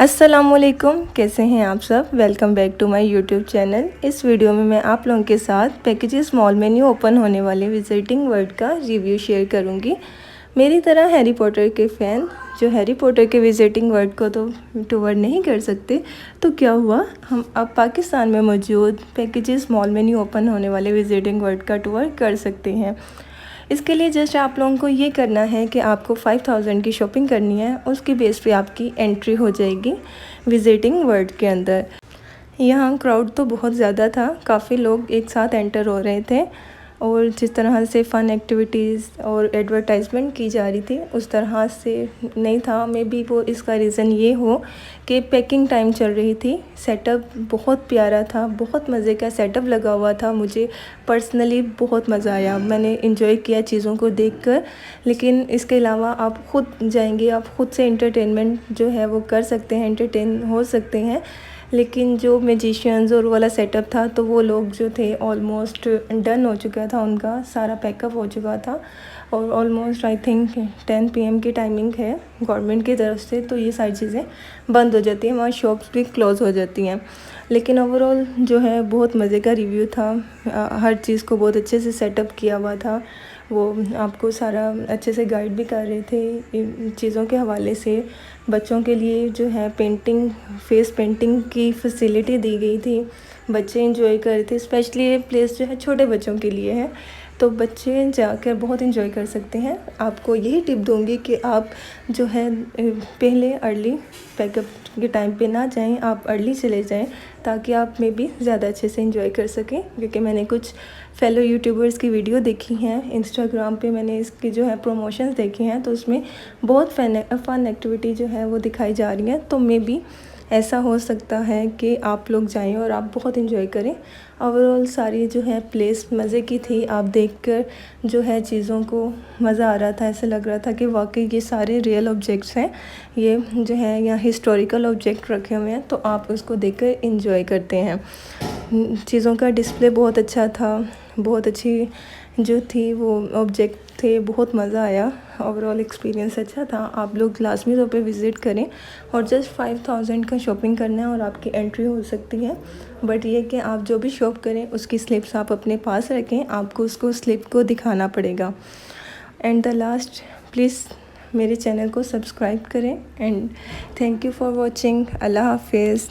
अस्सलामुअलैकुम, कैसे हैं आप सब। Welcome back to my YouTube channel. इस वीडियो में मैं आप लोगों के साथ पैकेजेस मॉल में न्यू ओपन होने वाले विजिटिंग वर्ल्ड का रिव्यू शेयर करूंगी। मेरी तरह हैरी पॉटर के फ़ैन जो हैरी पॉटर के विजिटिंग वर्ल्ड को तो टूर नहीं कर सकते, तो क्या हुआ, हम अब पाकिस्तान में मौजूद पैकेजेस मॉल में न्यू ओपन होने वाले विजिटिंग वर्ल्ड का टूर कर सकते हैं। इसके लिए जस्ट आप लोगों को ये करना है कि आपको 5000 की शॉपिंग करनी है, उसकी बेस पे आपकी एंट्री हो जाएगी विजिटिंग वर्ल्ड के अंदर। यहाँ क्राउड तो बहुत ज़्यादा था, काफ़ी लोग एक साथ एंटर हो रहे थे और जिस तरह से फ़न एक्टिविटीज़ और एडवर्टाइजमेंट की जा रही थी उस तरह से नहीं था। मे बी वो इसका रीज़न ये हो कि पैकिंग टाइम चल रही थी। सेटअप बहुत प्यारा था, बहुत मज़े का सेटअप लगा हुआ था। मुझे पर्सनली बहुत मज़ा आया, मैंने इंजॉय किया चीज़ों को देखकर। लेकिन इसके अलावा आप ख़ुद जाएंगे, आप ख़ुद से एंटरटेनमेंट जो है वो कर सकते हैं, एंटरटेन हो सकते हैं। लेकिन जो मैजिशियंस और वाला सेटअप था तो वो लोग जो थे ऑलमोस्ट डन हो चुका था, उनका सारा पैकअप हो चुका था और ऑलमोस्ट आई थिंक 10 PM की टाइमिंग है गवर्नमेंट की तरफ से, तो ये सारी चीज़ें बंद हो जाती हैं, वहाँ शॉप्स भी क्लोज़ हो जाती हैं। लेकिन ओवरऑल जो है बहुत मज़े का रिव्यू था। हर चीज़ को बहुत अच्छे से सेटअप किया हुआ था, वो आपको सारा अच्छे से गाइड भी कर रहे थे इन चीज़ों के हवाले से। बच्चों के लिए जो है पेंटिंग, फेस पेंटिंग की फैसिलिटी दी गई थी, बच्चे एंजॉय कर रहे थे। स्पेशली ये प्लेस जो है छोटे बच्चों के लिए है, तो बच्चे जाकर बहुत एंजॉय कर सकते हैं। आपको यही टिप दूंगी कि आप जो है पहले अर्ली पैकअप के टाइम पे ना जाएं, आप अर्ली चले जाएं ताकि आप में भी ज़्यादा अच्छे से एंजॉय कर सकें। क्योंकि मैंने कुछ फेलो यूट्यूबर्स की वीडियो देखी हैं इंस्टाग्राम पे, मैंने इसकी जो है प्रमोशंस देखी हैं, तो उसमें बहुत फ़न एक्टिविटी जो है वो दिखाई जा रही है। तो मे बी ऐसा हो सकता है कि आप लोग जाएं और आप बहुत एंजॉय करें। ओवरऑल सारी जो है प्लेस मज़े की थी, आप देखकर जो है चीज़ों को मज़ा आ रहा था, ऐसे लग रहा था कि वाकई ये सारे रियल ऑब्जेक्ट्स हैं, ये जो है यहाँ हिस्टोरिकल ऑब्जेक्ट रखे हुए हैं, तो आप उसको देखकर एंजॉय करते हैं। चीज़ों का डिस्प्ले बहुत अच्छा था, बहुत अच्छी जो थी वो ऑब्जेक्ट थे, बहुत मज़ा आया। ओवरऑल एक्सपीरियंस अच्छा था। आप लोग लाजमी तौर पे विज़िट करें और जस्ट 5000 का शॉपिंग करना है और आपकी एंट्री हो सकती है। बट ये कि आप जो भी शॉप करें उसकी स्लिप्स आप अपने पास रखें, आपको उसको स्लिप को दिखाना पड़ेगा। एंड द लास्ट, प्लीज़ मेरे चैनल को सब्सक्राइब करें and thank you for watching. अल्लाह हाफिज़।